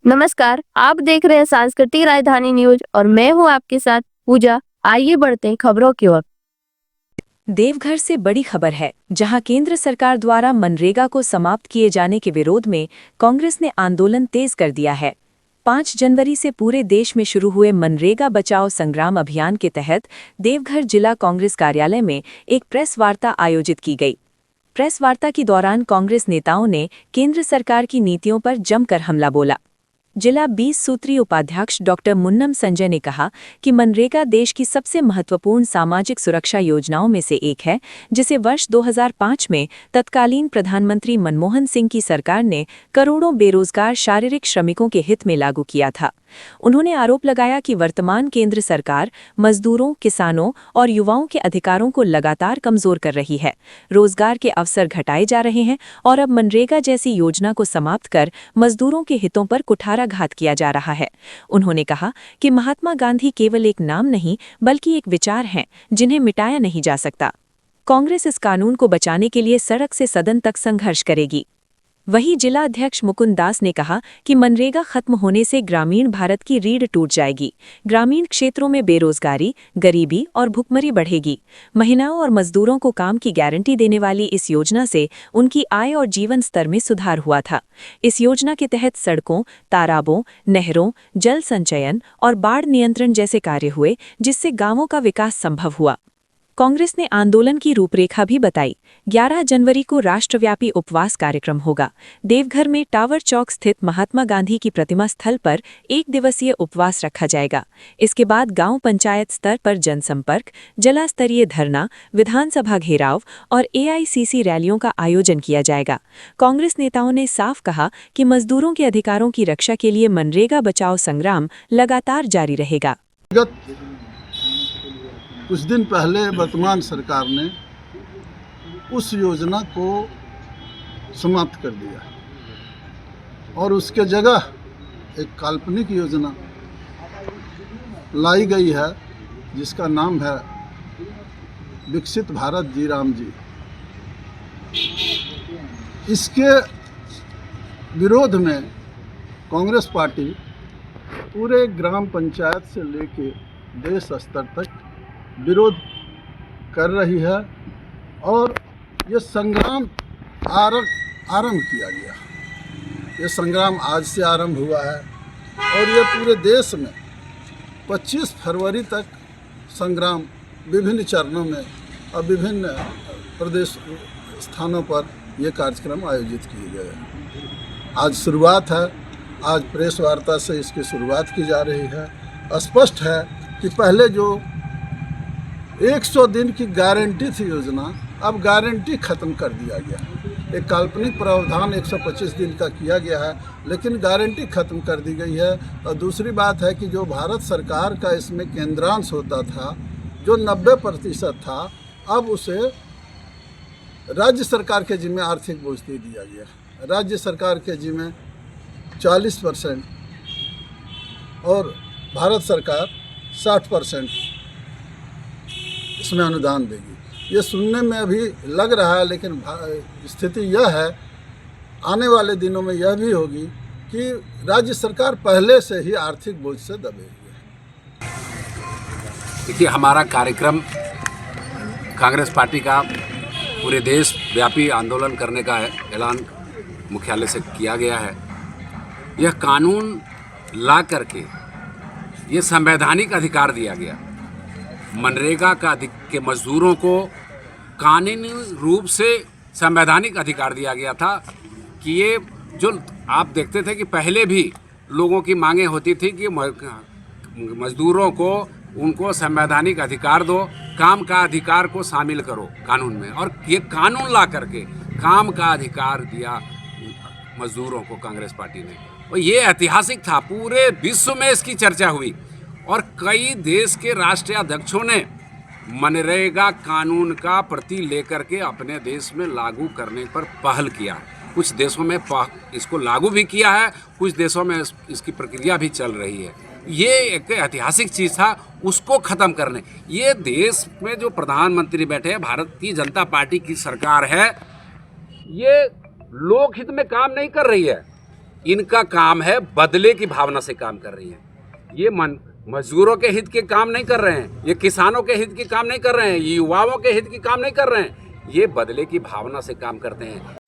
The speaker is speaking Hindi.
नमस्कार, आप देख रहे हैं सांस्कृतिक राजधानी न्यूज और मैं हूं आपके साथ पूजा। आइए बढ़ते हैं खबरों की ओर। देवघर से बड़ी खबर है, जहां केंद्र सरकार द्वारा मनरेगा को समाप्त किए जाने के विरोध में कांग्रेस ने आंदोलन तेज कर दिया है। 5 जनवरी से पूरे देश में शुरू हुए मनरेगा बचाओ संग्राम अभियान के तहत देवघर जिला कांग्रेस कार्यालय में एक प्रेस वार्ता आयोजित की गई। प्रेस वार्ता के दौरान कांग्रेस नेताओं ने केंद्र सरकार की नीतियों पर जमकर हमला बोला। जिला 20 सूत्री उपाध्यक्ष डॉक्टर मुन्नम संजय ने कहा कि मनरेगा देश की सबसे महत्वपूर्ण सामाजिक सुरक्षा योजनाओं में से एक है, जिसे वर्ष 2005 में तत्कालीन प्रधानमंत्री मनमोहन सिंह की सरकार ने करोड़ों बेरोजगार शारीरिक श्रमिकों के हित में लागू किया था। उन्होंने आरोप लगाया कि वर्तमान केंद्र सरकार मजदूरों, किसानों और युवाओं के अधिकारों को लगातार कमजोर कर रही है, रोजगार के अवसर घटाए जा रहे हैं और अब मनरेगा जैसी योजना को समाप्त कर मजदूरों के हितों पर कुठाराघात किया जा रहा है। उन्होंने कहा कि महात्मा गांधी केवल एक नाम नहीं बल्कि एक विचार हैं, जिन्हें मिटाया नहीं जा सकता। कांग्रेस इस कानून को बचाने के लिए सड़क से सदन तक संघर्ष करेगी। वहीं जिला अध्यक्ष मुकुंद दास ने कहा कि मनरेगा खत्म होने से ग्रामीण भारत की रीढ़ टूट जाएगी। ग्रामीण क्षेत्रों में बेरोजगारी, गरीबी और भुखमरी बढ़ेगी। महिलाओं और मजदूरों को काम की गारंटी देने वाली इस योजना से उनकी आय और जीवन स्तर में सुधार हुआ था। इस योजना के तहत सड़कों, तालाबों, नहरों, जल संचयन और बाढ़ नियंत्रण जैसे कार्य हुए, जिससे गांवों का विकास संभव हुआ। कांग्रेस ने आंदोलन की रूपरेखा भी बताई। 11 जनवरी को राष्ट्रव्यापी उपवास कार्यक्रम होगा। देवघर में टावर चौक स्थित महात्मा गांधी की प्रतिमा स्थल पर 1 दिवसीय उपवास रखा जाएगा। इसके बाद गांव पंचायत स्तर पर जनसंपर्क, जिला स्तरीय धरना, विधानसभा घेराव और AICC रैलियों का आयोजन किया जाएगा। कांग्रेस नेताओं ने साफ कहा कि मजदूरों के अधिकारों की रक्षा के लिए मनरेगा बचाओ संग्राम लगातार जारी रहेगा। कुछ दिन पहले वर्तमान सरकार ने उस योजना को समाप्त कर दिया और उसके जगह एक काल्पनिक योजना लाई गई है, जिसका नाम है विकसित भारत जी राम जी। इसके विरोध में कांग्रेस पार्टी पूरे ग्राम पंचायत से लेके देश स्तर तक विरोध कर रही है और ये संग्राम आरंभ किया गया। ये संग्राम आज से आरंभ हुआ है और ये पूरे देश में 25 फरवरी तक संग्राम विभिन्न चरणों में और विभिन्न प्रदेश स्थानों पर ये कार्यक्रम आयोजित किए गए हैं। आज शुरुआत है, आज प्रेस वार्ता से इसकी शुरुआत की जा रही है। स्पष्ट है कि पहले जो 100 दिन की गारंटी थी योजना, अब गारंटी ख़त्म कर दिया गया। एक काल्पनिक प्रावधान 125 दिन का किया गया है, लेकिन गारंटी ख़त्म कर दी गई है। और दूसरी बात है कि जो भारत सरकार का इसमें केंद्रांश होता था, जो 90% था, अब उसे राज्य सरकार के जिम्मे आर्थिक बोझ दे दिया गया। राज्य सरकार के जिम्मे 40% और भारत सरकार 60% इसमें अनुदान देगी। ये सुनने में अभी लग रहा है, लेकिन स्थिति यह है, आने वाले दिनों में यह भी होगी कि राज्य सरकार पहले से ही आर्थिक बोझ से दबे हुए है। देखिए, हमारा कार्यक्रम कांग्रेस पार्टी का पूरे देश व्यापी आंदोलन करने का ऐलान मुख्यालय से किया गया है। यह कानून ला करके ये संवैधानिक अधिकार दिया गया। मनरेगा के मजदूरों को कानूनी रूप से संवैधानिक अधिकार दिया गया था कि ये जो आप देखते थे कि पहले भी लोगों की मांगें होती थी कि मजदूरों को उनको संवैधानिक अधिकार दो, काम का अधिकार को शामिल करो कानून में, और ये कानून ला करके काम का अधिकार दिया मजदूरों को कांग्रेस पार्टी ने। और ये ऐतिहासिक था, पूरे विश्व में इसकी चर्चा हुई और कई देश के राष्ट्रीय अध्यक्षों ने मनरेगा कानून का प्रति लेकर के अपने देश में लागू करने पर पहल किया। कुछ देशों में इसको लागू भी किया है, कुछ देशों में इसकी प्रक्रिया भी चल रही है। ये एक ऐतिहासिक चीज़ था, उसको ख़त्म करने ये देश में जो प्रधानमंत्री बैठे हैं, भारतीय जनता पार्टी की सरकार है, ये लोकहित में काम नहीं कर रही है, इनका काम है बदले की भावना से काम कर रही है। ये मजदूरों के हित के काम नहीं कर रहे हैं, ये किसानों के हित के काम नहीं कर रहे हैं, ये युवाओं के हित के काम नहीं कर रहे हैं, ये बदले की भावना से काम करते हैं।